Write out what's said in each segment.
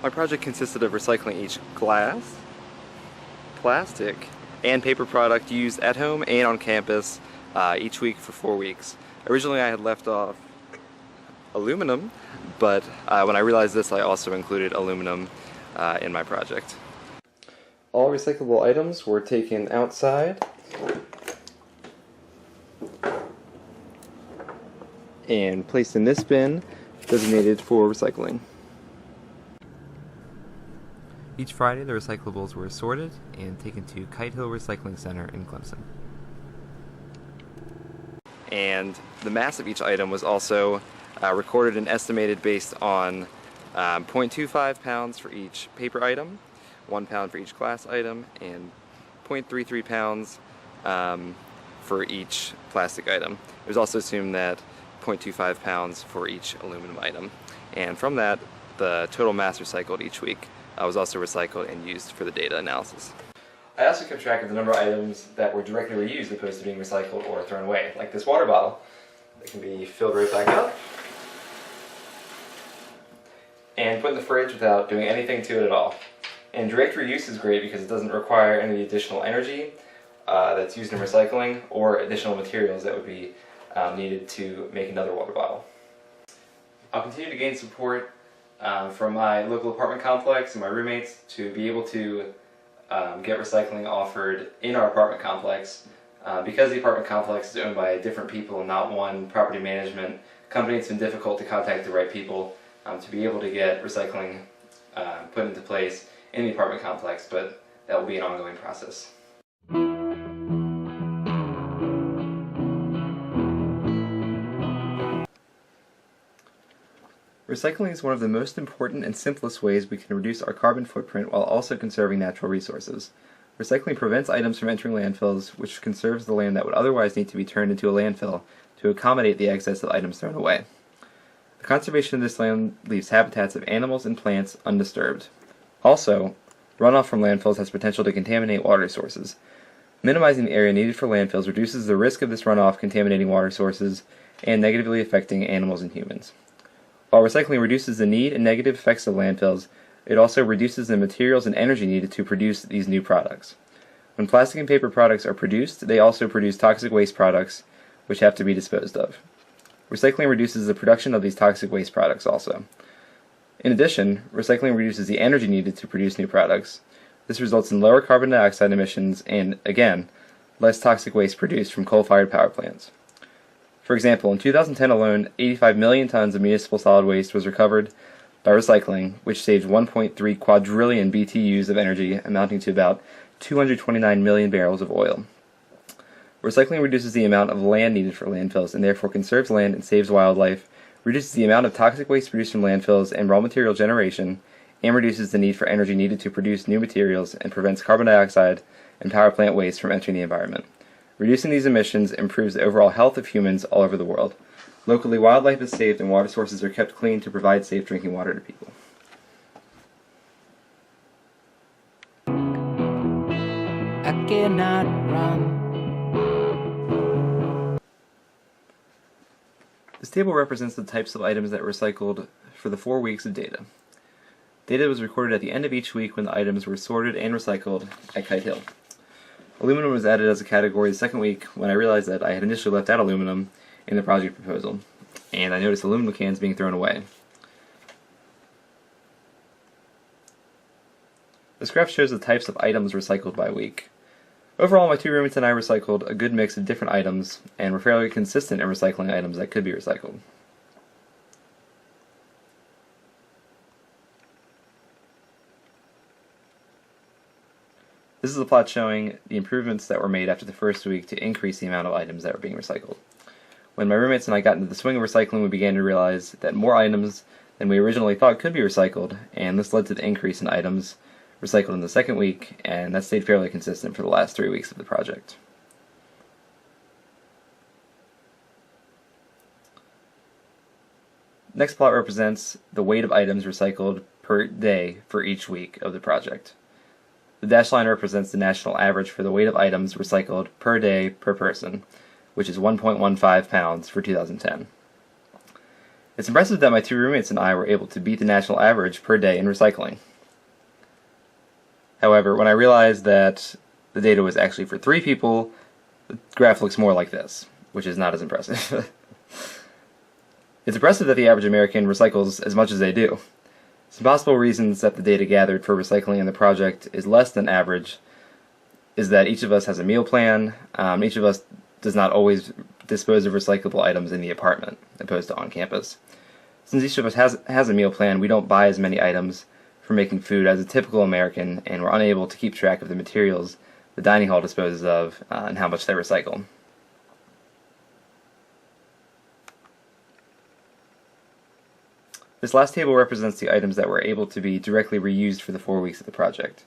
My project consisted of recycling each glass, plastic, and paper product used at home and on campus each week for 4 weeks. Originally I had left off aluminum, but when I realized this I also included aluminum in my project. All recyclable items were taken outside and placed in this bin designated for recycling. Each Friday, the recyclables were sorted and taken to Kite Hill Recycling Center in Clemson. And the mass of each item was also recorded and estimated based on 0.25 pounds for each paper item, 1 pound for each glass item, and 0.33 pounds for each plastic item. It was also assumed that 0.25 pounds for each aluminum item. And from that, the total mass recycled each week was also recycled and used for the data analysis. I also kept track of the number of items that were directly reused opposed to being recycled or thrown away, like this water bottle that can be filled right back up and put in the fridge without doing anything to it at all. And direct reuse is great because it doesn't require any additional energy that's used in recycling or additional materials that would be needed to make another water bottle. I'll continue to gain support from my local apartment complex and my roommates to be able to get recycling offered in our apartment complex. Because the apartment complex is owned by different people and not one property management company, it's been difficult to contact the right people to be able to get recycling put into place in the apartment complex, but that will be an ongoing process. Recycling is one of the most important and simplest ways we can reduce our carbon footprint while also conserving natural resources. Recycling prevents items from entering landfills, which conserves the land that would otherwise need to be turned into a landfill to accommodate the excess of items thrown away. The conservation of this land leaves habitats of animals and plants undisturbed. Also, runoff from landfills has potential to contaminate water sources. Minimizing the area needed for landfills reduces the risk of this runoff contaminating water sources and negatively affecting animals and humans. While recycling reduces the need and negative effects of landfills, it also reduces the materials and energy needed to produce these new products. When plastic and paper products are produced, they also produce toxic waste products, which have to be disposed of. Recycling reduces the production of these toxic waste products also. In addition, recycling reduces the energy needed to produce new products. This results in lower carbon dioxide emissions and, again, less toxic waste produced from coal-fired power plants. For example, in 2010 alone, 85 million tons of municipal solid waste was recovered by recycling, which saved 1.3 quadrillion BTUs of energy, amounting to about 229 million barrels of oil. Recycling reduces the amount of land needed for landfills and therefore conserves land and saves wildlife, reduces the amount of toxic waste produced from landfills and raw material generation, and reduces the need for energy needed to produce new materials and prevents carbon dioxide and power plant waste from entering the environment. Reducing these emissions improves the overall health of humans all over the world. Locally, wildlife is saved and water sources are kept clean to provide safe drinking water to people. I cannot run. This table represents the types of items that were recycled for the 4 weeks of data. Data was recorded at the end of each week when the items were sorted and recycled at Kite Hill. Aluminum was added as a category the second week when I realized that I had initially left out aluminum in the project proposal, and I noticed aluminum cans being thrown away. This graph shows the types of items recycled by week. Overall, my two roommates and I recycled a good mix of different items, and were fairly consistent in recycling items that could be recycled. This is a plot showing the improvements that were made after the first week to increase the amount of items that were being recycled. When my roommates and I got into the swing of recycling, we began to realize that more items than we originally thought could be recycled, and this led to the increase in items recycled in the second week, and that stayed fairly consistent for the last 3 weeks of the project. Next plot represents the weight of items recycled per day for each week of the project. The dashed line represents the national average for the weight of items recycled per day per person, which is 1.15 pounds for 2010. It's impressive that my two roommates and I were able to beat the national average per day in recycling. However, when I realized that the data was actually for 3 people, the graph looks more like this, which is not as impressive. It's impressive that the average American recycles as much as they do. Some possible reasons that the data gathered for recycling in the project is less than average is that each of us has a meal plan. Each of us does not always dispose of recyclable items in the apartment, opposed to on campus. Since each of us has a meal plan, we don't buy as many items for making food as a typical American, and we're unable to keep track of the materials the dining hall disposes of and how much they recycle. This last table represents the items that were able to be directly reused for the 4 weeks of the project.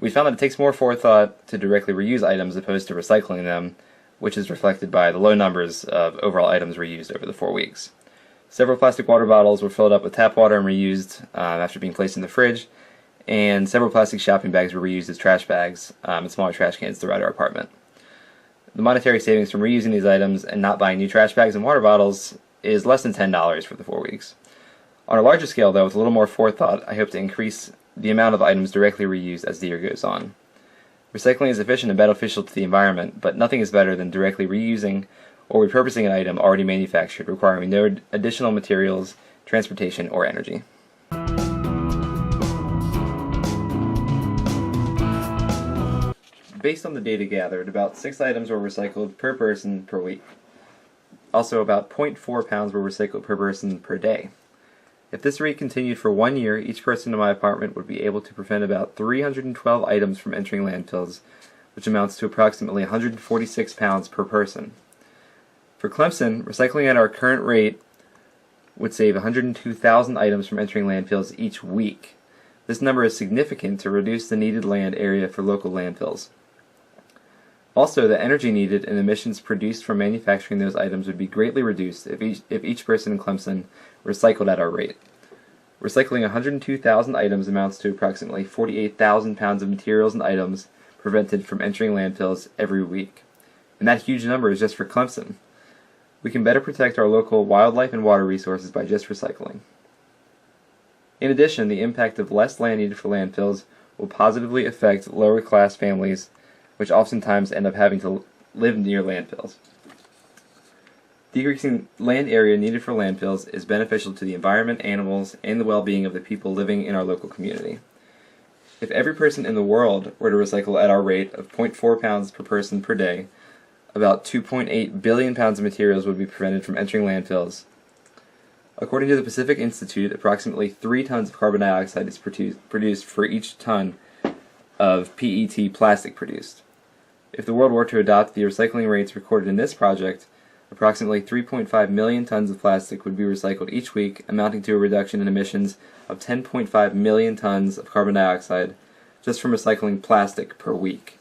We found that it takes more forethought to directly reuse items opposed to recycling them, which is reflected by the low numbers of overall items reused over the 4 weeks. Several plastic water bottles were filled up with tap water and reused after being placed in the fridge, and several plastic shopping bags were reused as trash bags and smaller trash cans throughout our apartment. The monetary savings from reusing these items and not buying new trash bags and water bottles is less than $10 for the 4 weeks. On a larger scale, though, with a little more forethought, I hope to increase the amount of items directly reused as the year goes on. Recycling is efficient and beneficial to the environment, but nothing is better than directly reusing or repurposing an item already manufactured, requiring no additional materials, transportation, or energy. Based on the data gathered, about 6 items were recycled per person per week. Also, about 0.4 pounds were recycled per person per day. If this rate continued for 1 year, each person in my apartment would be able to prevent about 312 items from entering landfills, which amounts to approximately 146 pounds per person. For Clemson, recycling at our current rate would save 102,000 items from entering landfills each week. This number is significant to reduce the needed land area for local landfills. Also, the energy needed and emissions produced from manufacturing those items would be greatly reduced if each person in Clemson recycled at our rate. Recycling 102,000 items amounts to approximately 48,000 pounds of materials and items prevented from entering landfills every week. And that huge number is just for Clemson. We can better protect our local wildlife and water resources by just recycling. In addition, the impact of less land needed for landfills will positively affect lower class families, which oftentimes end up having to live near landfills. Decreasing land area needed for landfills is beneficial to the environment, animals, and the well-being of the people living in our local community. If every person in the world were to recycle at our rate of 0.4 pounds per person per day, about 2.8 billion pounds of materials would be prevented from entering landfills. According to the Pacific Institute, approximately 3 tons of carbon dioxide is produced for each ton of PET plastic produced. If the world were to adopt the recycling rates recorded in this project, approximately 3.5 million tons of plastic would be recycled each week, amounting to a reduction in emissions of 10.5 million tons of carbon dioxide just from recycling plastic per week.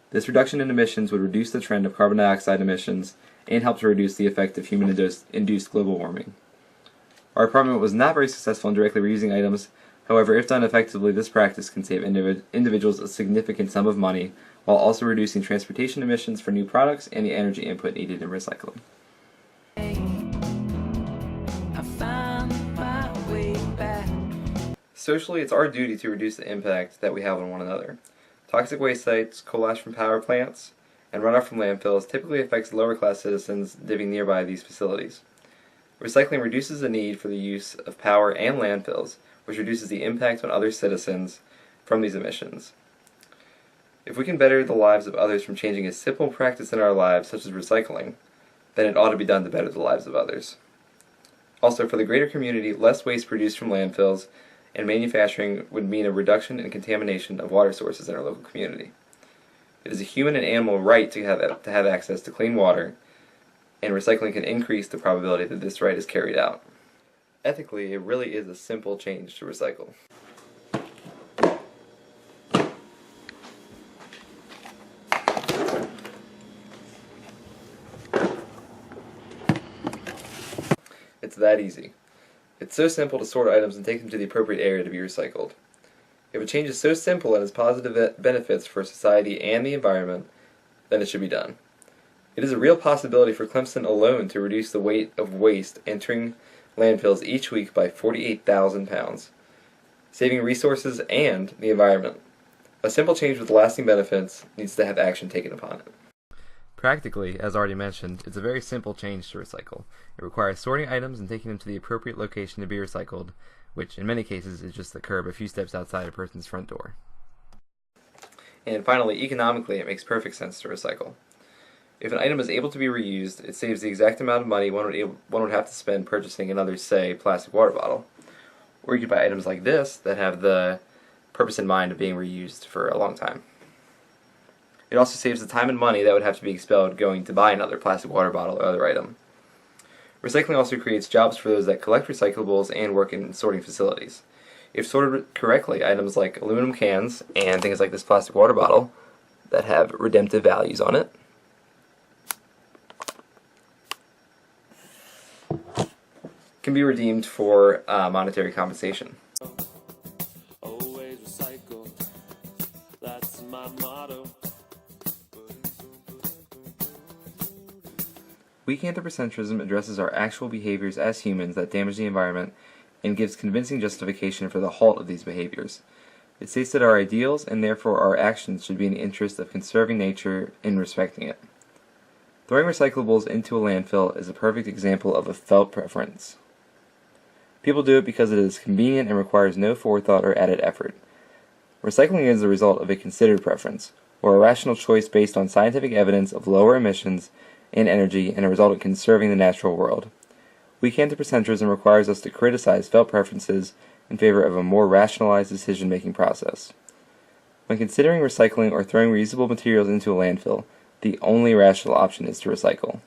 This reduction in emissions would reduce the trend of carbon dioxide emissions and help to reduce the effect of human-induced global warming. Our apartment was not very successful in directly reusing items. However, if done effectively, this practice can save individuals a significant sum of money while also reducing transportation emissions for new products and the energy input needed in recycling. Socially, it's our duty to reduce the impact that we have on one another. Toxic waste sites, coal ash from power plants, and runoff from landfills typically affects lower-class citizens living nearby these facilities. Recycling reduces the need for the use of power and landfills, which reduces the impact on other citizens from these emissions. If we can better the lives of others from changing a simple practice in our lives, such as recycling, then it ought to be done to better the lives of others. Also, for the greater community, less waste produced from landfills and manufacturing would mean a reduction in contamination of water sources in our local community. It is a human and animal right to have access to clean water, and recycling can increase the probability that this right is carried out. Ethically, it really is a simple change to recycle. It's that easy. It's so simple to sort items and take them to the appropriate area to be recycled. If a change is so simple and has positive benefits for society and the environment, then it should be done. It is a real possibility for Clemson alone to reduce the weight of waste entering landfills each week by 48,000 pounds, saving resources and the environment. A simple change with lasting benefits needs to have action taken upon it. Practically, as already mentioned, it's a very simple change to recycle. It requires sorting items and taking them to the appropriate location to be recycled, which in many cases is just the curb a few steps outside a person's front door. And finally, economically, it makes perfect sense to recycle. If an item is able to be reused, it saves the exact amount of money one would have to spend purchasing another, say, plastic water bottle. Or you could buy items like this that have the purpose in mind of being reused for a long time. It also saves the time and money that would have to be expelled going to buy another plastic water bottle or other item. Recycling also creates jobs for those that collect recyclables and work in sorting facilities. If sorted correctly, items like aluminum cans and things like this plastic water bottle that have redemptive values on it can be redeemed for monetary compensation. Always recycle, that's my motto. Weak anthropocentrism addresses our actual behaviors as humans that damage the environment and gives convincing justification for the halt of these behaviors. It states that our ideals and therefore our actions should be in the interest of conserving nature and respecting it. Throwing recyclables into a landfill is a perfect example of a felt preference. People do it because it is convenient and requires no forethought or added effort. Recycling is the result of a considered preference, or a rational choice based on scientific evidence of lower emissions and energy and a result of conserving the natural world. Weak anthropocentrism requires us to criticize felt preferences in favor of a more rationalized decision-making process. When considering recycling or throwing reusable materials into a landfill, the only rational option is to recycle.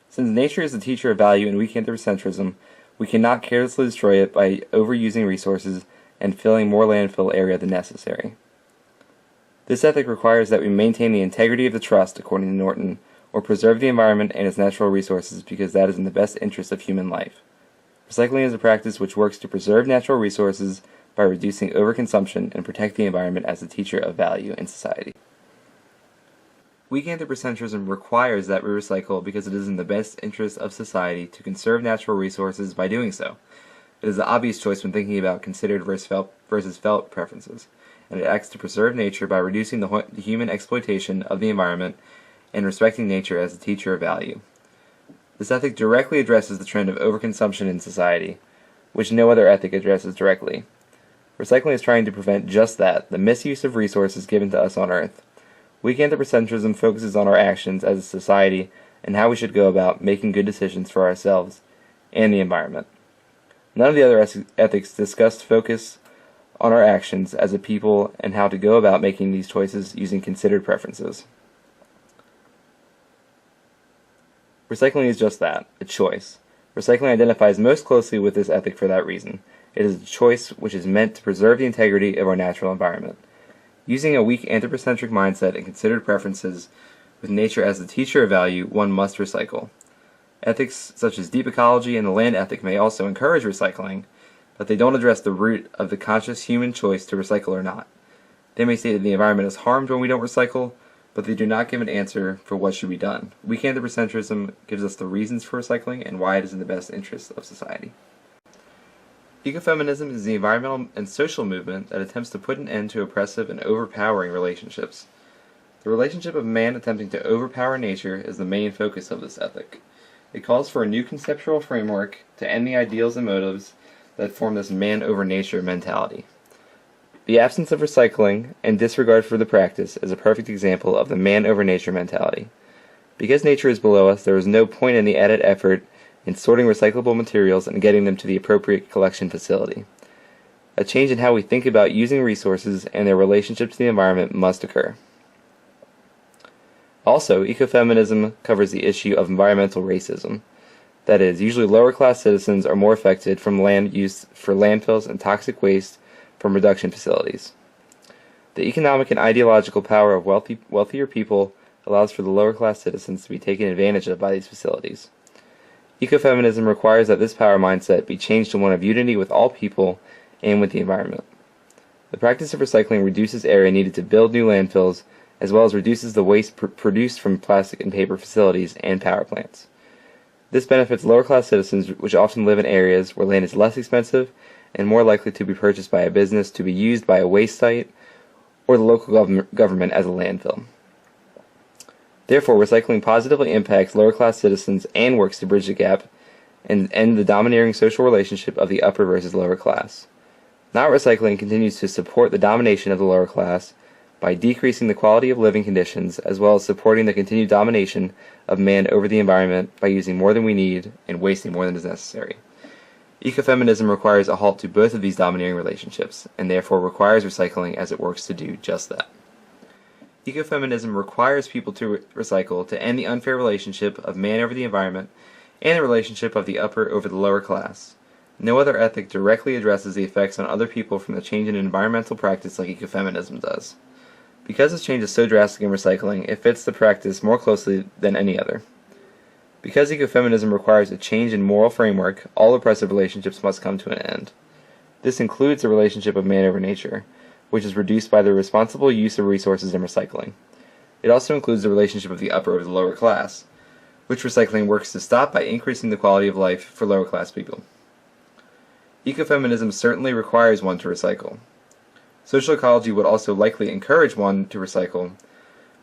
Since nature is the teacher of value in weak anthropocentrism, we cannot carelessly destroy it by overusing resources and filling more landfill area than necessary. This ethic requires that we maintain the integrity of the trust, according to Norton, or preserve the environment and its natural resources because that is in the best interest of human life. Recycling is a practice which works to preserve natural resources by reducing overconsumption and protect the environment as a teacher of value in society. Weak anthropocentrism requires that we recycle because it is in the best interest of society to conserve natural resources by doing so. It is the obvious choice when thinking about considered versus felt preferences, and it acts to preserve nature by reducing the human exploitation of the environment and respecting nature as a teacher of value. This ethic directly addresses the trend of overconsumption in society, which no other ethic addresses directly. Recycling is trying to prevent just that, the misuse of resources given to us on Earth. Weak anthropocentrism focuses on our actions as a society and how we should go about making good decisions for ourselves and the environment. None of the other ethics discussed focus on our actions as a people and how to go about making these choices using considered preferences. Recycling is just that, a choice. Recycling identifies most closely with this ethic for that reason. It is a choice which is meant to preserve the integrity of our natural environment. Using a weak anthropocentric mindset and considered preferences with nature as the teacher of value, one must recycle. Ethics such as deep ecology and the land ethic may also encourage recycling, but they don't address the root of the conscious human choice to recycle or not. They may say that the environment is harmed when we don't recycle, but they do not give an answer for what should be done. Weak anthropocentrism gives us the reasons for recycling and why it is in the best interest of society. Ecofeminism is the environmental and social movement that attempts to put an end to oppressive and overpowering relationships. The relationship of man attempting to overpower nature is the main focus of this ethic. It calls for a new conceptual framework to end the ideals and motives that form this man-over-nature mentality. The absence of recycling and disregard for the practice is a perfect example of the man-over-nature mentality. Because nature is below us, there is no point in the added effort in sorting recyclable materials and getting them to the appropriate collection facility. A change in how we think about using resources and their relationship to the environment must occur. Also, ecofeminism covers the issue of environmental racism. That is, usually lower-class citizens are more affected from land use for landfills and toxic waste from reduction facilities. The economic and ideological power of wealthier people allows for the lower-class citizens to be taken advantage of by these facilities. Ecofeminism requires that this power mindset be changed to one of unity with all people and with the environment. The practice of recycling reduces area needed to build new landfills as well as reduces the waste produced from plastic and paper facilities and power plants. This benefits lower-class citizens, which often live in areas where land is less expensive and more likely to be purchased by a business to be used by a waste site or the local government as a landfill. Therefore, recycling positively impacts lower-class citizens and works to bridge the gap and end the domineering social relationship of the upper versus lower class. Not recycling continues to support the domination of the lower class by decreasing the quality of living conditions, as well as supporting the continued domination of man over the environment by using more than we need and wasting more than is necessary. Ecofeminism requires a halt to both of these domineering relationships, and therefore requires recycling as it works to do just that. Ecofeminism requires people to recycle to end the unfair relationship of man over the environment and the relationship of the upper over the lower class. No other ethic directly addresses the effects on other people from the change in environmental practice like ecofeminism does. Because this change is so drastic in recycling, it fits the practice more closely than any other. Because ecofeminism requires a change in moral framework, all oppressive relationships must come to an end. This includes the relationship of man over nature, which is reduced by the responsible use of resources and recycling. It also includes the relationship of the upper over the lower class, which recycling works to stop by increasing the quality of life for lower class people. Ecofeminism certainly requires one to recycle. Social ecology would also likely encourage one to recycle,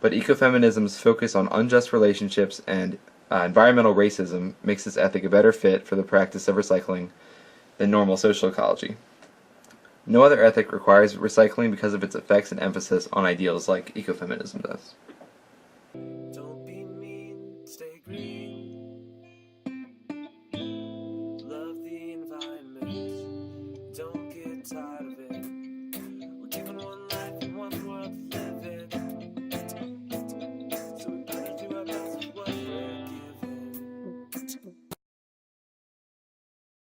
but ecofeminism's focus on unjust relationships and environmental racism makes this ethic a better fit for the practice of recycling than normal social ecology. No other ethic requires recycling because of its effects and emphasis on ideals like ecofeminism does.